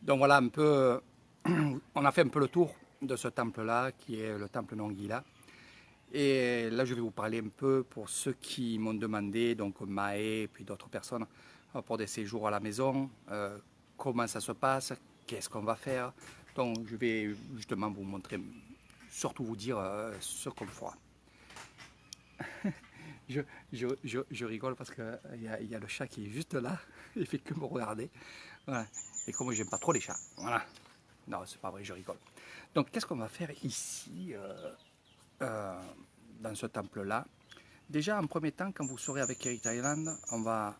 Donc voilà un peu, on a fait un peu le tour de ce temple-là, qui est le temple Nongila. Et là, je vais vous parler un peu pour ceux qui m'ont demandé, donc Maë et puis d'autres personnes, pour des séjours à la maison, comment ça se passe, qu'est-ce qu'on va faire. Donc je vais justement vous montrer, surtout vous dire ce qu'on fera. Je, je rigole parce qu'il y a le chat qui est juste là, il fait que me regarder. Voilà. Et comme j'aime pas trop les chats, voilà. Non, c'est pas vrai, je rigole. Donc qu'est-ce qu'on va faire ici, euh, dans ce temple-là? Déjà, en premier temps, quand vous serez avec Eric Thailand, on va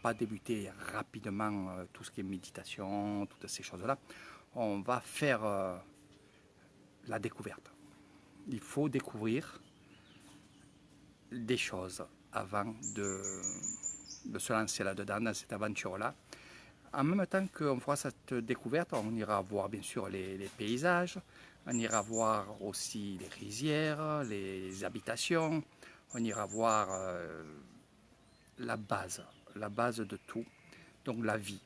pas débuter rapidement tout ce qui est méditation, toutes ces choses-là. On va faire la découverte. Il faut découvrir des choses avant de se lancer là-dedans, dans cette aventure-là. En même temps qu'on fera cette découverte, on ira voir bien sûr les paysages, on ira voir aussi les rizières, les habitations, on ira voir la base de tout, donc la vie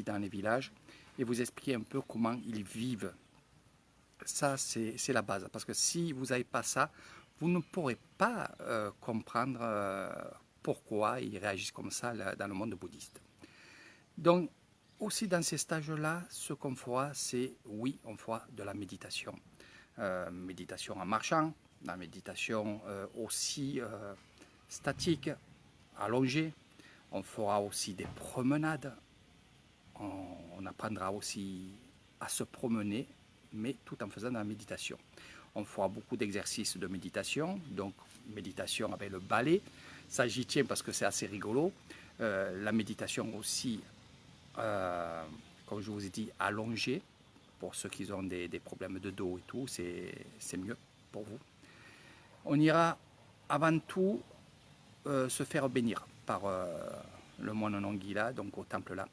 dans les villages, et vous expliquer un peu comment ils vivent. Ça, c'est la base, parce que si vous n'avez pas ça, vous ne pourrez pas comprendre pourquoi ils réagissent comme ça dans le monde bouddhiste. Donc, aussi dans ces stages-là, ce qu'on fera, c'est, oui, on fera de la méditation. Méditation en marchant, la méditation aussi statique, allongée. On fera aussi des promenades. On apprendra aussi à se promener, mais tout en faisant de la méditation. On fera beaucoup d'exercices de méditation, donc méditation avec le balai. Ça, j'y tiens parce que c'est assez rigolo. La méditation aussi, comme je vous ai dit, allongée. Pour ceux qui ont des problèmes de dos et tout, c'est mieux pour vous. On ira avant tout se faire bénir par le moine Nongila, donc au temple là,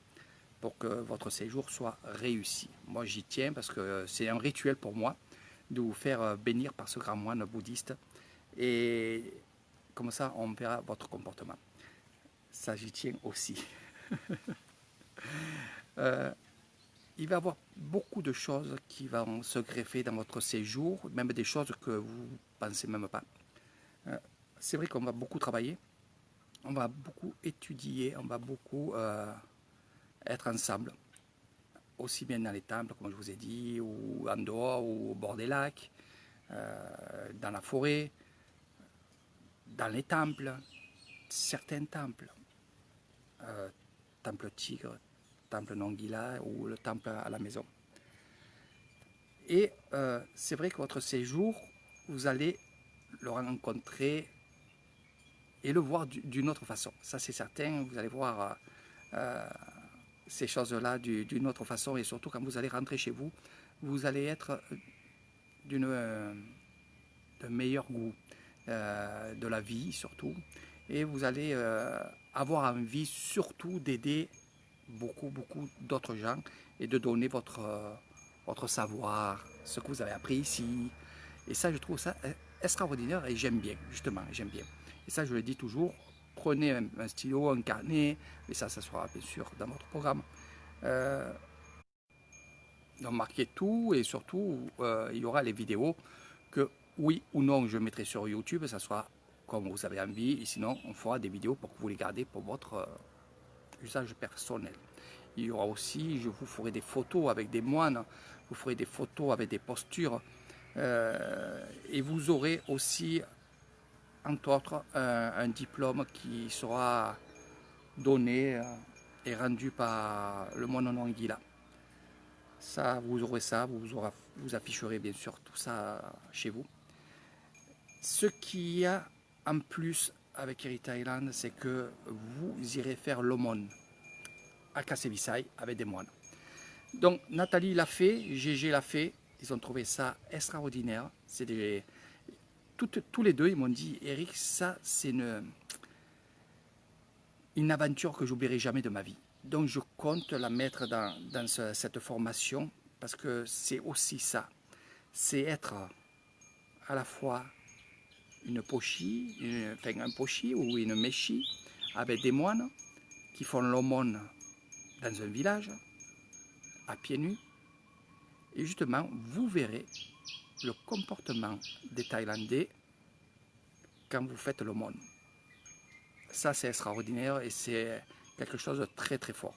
pour que votre séjour soit réussi. Moi, j'y tiens parce que c'est un rituel pour moi de vous faire bénir par ce grand moine bouddhiste. Et comme ça, on verra votre comportement. Ça, j'y tiens aussi. Euh, il va y avoir beaucoup de choses qui vont se greffer dans votre séjour, même des choses que vous ne pensez même pas. C'est vrai qu'on va beaucoup travailler, on va beaucoup étudier, on va beaucoup être ensemble, aussi bien dans les temples, comme je vous ai dit, ou en dehors, ou au bord des lacs, dans la forêt, dans les temples, certains temples, temple tigre, temple Nongila ou le temple à la maison. Et c'est vrai que votre séjour, vous allez le rencontrer et le voir d'une autre façon. Ça, c'est certain, vous allez voir ces choses-là d'une autre façon, et surtout quand vous allez rentrer chez vous, vous allez être d'un meilleur goût de la vie surtout, et vous allez avoir envie surtout d'aider beaucoup d'autres gens et de donner votre savoir, ce que vous avez appris ici. Et ça, je trouve ça extraordinaire, et j'aime bien, justement, j'aime bien. Et ça, je le dis toujours, prenez un stylo, un carnet, et ça sera bien sûr dans votre programme. Euh, donc marquez tout, et surtout, il y aura les vidéos que, oui ou non, je mettrai sur YouTube, ça sera comme vous avez envie, et sinon, on fera des vidéos pour que vous les gardez pour votre usage personnel. Il y aura aussi, je vous ferai des photos avec des moines, vous ferez des photos avec des postures, et vous aurez aussi, entre autres, un diplôme qui sera donné et rendu par le moine Nongila. Ça, vous aurez ça, vous afficherez bien sûr tout ça chez vous. Ce qu'il y a en plus avec Heritage Island, c'est que vous irez faire l'aumône à Kassevisai avec des moines. Donc Nathalie l'a fait, Gégé l'a fait, ils ont trouvé ça extraordinaire. Tous les deux, ils m'ont dit, Eric, ça c'est une aventure que j'oublierai jamais de ma vie. Donc je compte la mettre dans cette formation, parce que c'est aussi ça. C'est être à la fois un pochi ou une méchi avec des moines qui font l'aumône dans un village, à pieds nus. Et justement, vous verrez le comportement des Thaïlandais quand vous faites l'aumône. Ça, c'est extraordinaire et c'est quelque chose de très très fort.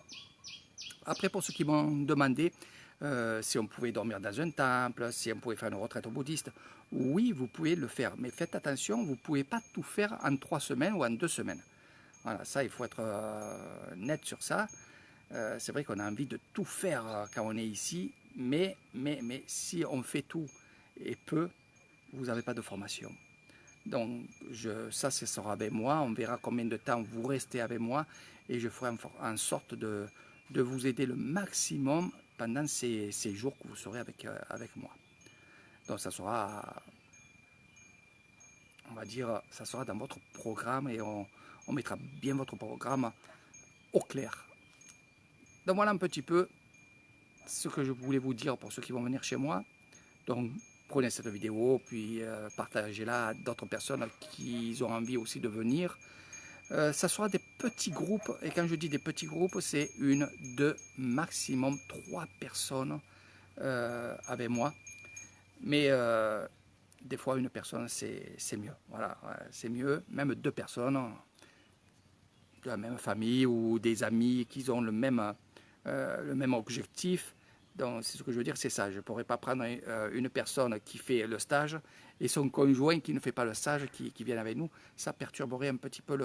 Après, pour ceux qui m'ont demandé si on pouvait dormir dans un temple, si on pouvait faire une retraite bouddhiste, oui, vous pouvez le faire. Mais faites attention, vous ne pouvez pas tout faire en 3 semaines ou en 2 semaines. Voilà, ça, il faut être net sur ça. C'est vrai qu'on a envie de tout faire quand on est ici, mais si on fait tout et peu, vous n'avez pas de formation. Donc ça, ce sera avec moi. On verra combien de temps vous restez avec moi et je ferai en sorte de vous aider le maximum pendant ces jours que vous serez avec moi. Donc ça sera, on va dire, ça sera dans votre programme et on mettra bien votre programme au clair. Donc voilà un petit peu ce que je voulais vous dire pour ceux qui vont venir chez moi. Donc prenez cette vidéo, puis partagez-la à d'autres personnes qui ont envie aussi de venir. Ça sera des petits groupes, et quand je dis des petits groupes, c'est 1, 2, maximum 3 personnes avec moi. Mais des fois, une personne, c'est mieux. Voilà, c'est mieux. Même 2 personnes de la même famille ou des amis qui ont le même objectif. Donc, c'est ce que je veux dire, c'est ça. Je ne pourrais pas prendre une personne qui fait le stage et son conjoint qui ne fait pas le stage, qui vient avec nous. Ça perturberait un petit peu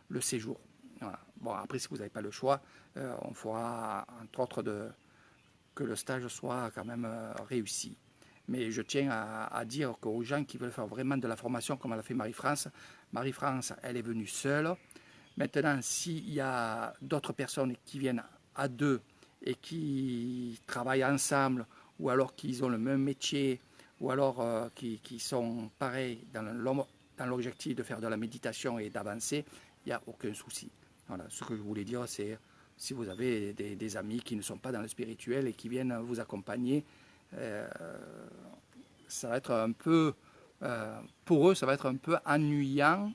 le séjour. Voilà. Bon, après, si vous n'avez pas le choix, on fera, entre autres, que le stage soit quand même réussi. Mais je tiens à dire qu'aux gens qui veulent faire vraiment de la formation, comme elle a fait Marie-France, Marie-France, elle est venue seule. Maintenant, s'il y a d'autres personnes qui viennent à 2 et qui travaillent ensemble, ou alors qu'ils ont le même métier, ou alors qui sont pareils dans l'objectif de faire de la méditation et d'avancer, il n'y a aucun souci. Voilà, ce que je voulais dire, c'est si vous avez des amis qui ne sont pas dans le spirituel et qui viennent vous accompagner, ça va être un peu, pour eux, ça va être un peu ennuyant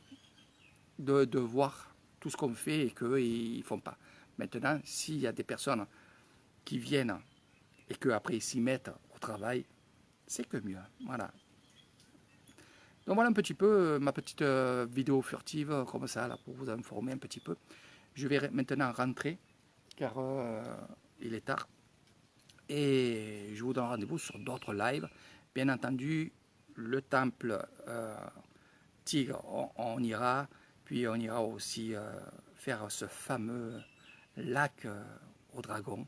de voir tout ce qu'on fait et qu'eux, ils ne font pas. Maintenant, s'il y a des personnes qui viennent et qu'après ils s'y mettent au travail, c'est que mieux. Voilà. Donc voilà un petit peu ma petite vidéo furtive comme ça, là, pour vous informer un petit peu. Je vais maintenant rentrer, car il est tard. Et je vous donne rendez-vous sur d'autres lives. Bien entendu, le temple Tigre, on ira. Puis on ira aussi faire ce fameux lac au dragon,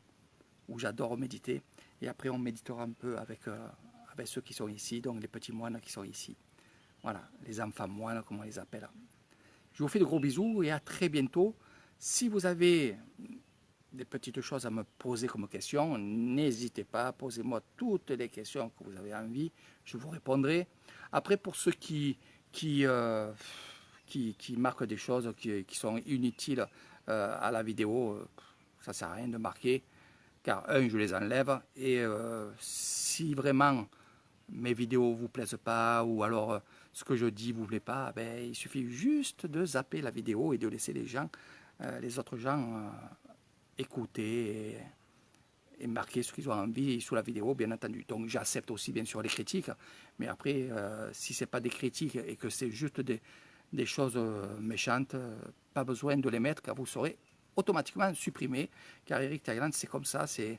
où j'adore méditer. Et après, on méditera un peu avec ceux qui sont ici, donc les petits moines qui sont ici. Voilà, les enfants moines, comme on les appelle. Je vous fais de gros bisous et à très bientôt. Si vous avez des petites choses à me poser comme questions, n'hésitez pas, posez-moi toutes les questions que vous avez envie, je vous répondrai. Après, pour ceux qui marquent des choses qui sont inutiles à la vidéo, ça ne sert à rien de marquer, car je les enlève, et si vraiment mes vidéos ne vous plaisent pas, ou alors ce que je dis ne vous plaît pas, ben, il suffit juste de zapper la vidéo et de laisser les autres gens écouter et marquer ce qu'ils ont envie sous la vidéo, bien entendu. Donc j'accepte aussi bien sûr les critiques, mais après, si ce n'est pas des critiques et que c'est juste des choses méchantes, pas besoin de les mettre, car vous serez automatiquement supprimé, car Eric Thailand, c'est comme ça, je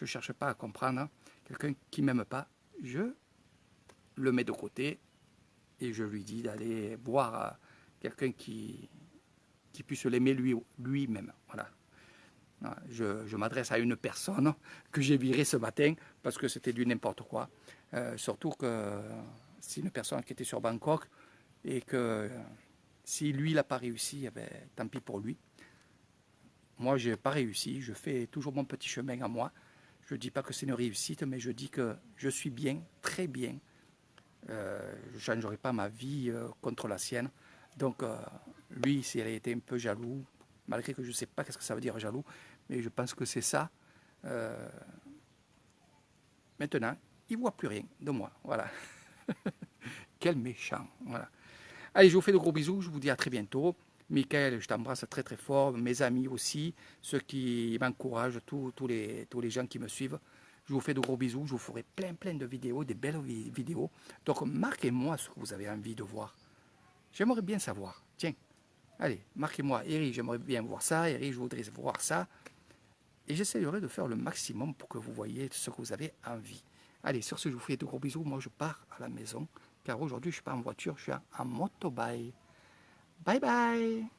ne cherche pas à comprendre. Quelqu'un qui ne m'aime pas, je le mets de côté et je lui dis d'aller voir quelqu'un qui puisse l'aimer lui-même. Voilà. Je m'adresse à une personne que j'ai virée ce matin parce que c'était du n'importe quoi. Surtout que c'est une personne qui était sur Bangkok et que si lui n'a pas réussi, eh ben, tant pis pour lui. Moi, je n'ai pas réussi. Je fais toujours mon petit chemin à moi. Je ne dis pas que c'est une réussite, mais je dis que je suis bien, très bien. Je ne changerai pas ma vie contre la sienne. Donc, lui, s'il a été un peu jaloux, malgré que je ne sais pas ce que ça veut dire jaloux, mais je pense que c'est ça. Maintenant, il ne voit plus rien de moi. Voilà. Quel méchant. Voilà. Allez, je vous fais de gros bisous. Je vous dis à très bientôt. Michael, je t'embrasse très très fort, mes amis aussi, ceux qui m'encouragent, tous les gens qui me suivent. Je vous fais de gros bisous, je vous ferai plein de vidéos, des belles vidéos. Donc marquez-moi ce que vous avez envie de voir. J'aimerais bien savoir. Tiens, allez, marquez-moi, Eric, j'aimerais bien voir ça, Eric, je voudrais voir ça. Et j'essayerai de faire le maximum pour que vous voyez ce que vous avez envie. Allez, sur ce, je vous fais de gros bisous. Moi, je pars à la maison, car aujourd'hui, je ne suis pas en voiture, je suis en motobike. Bye bye.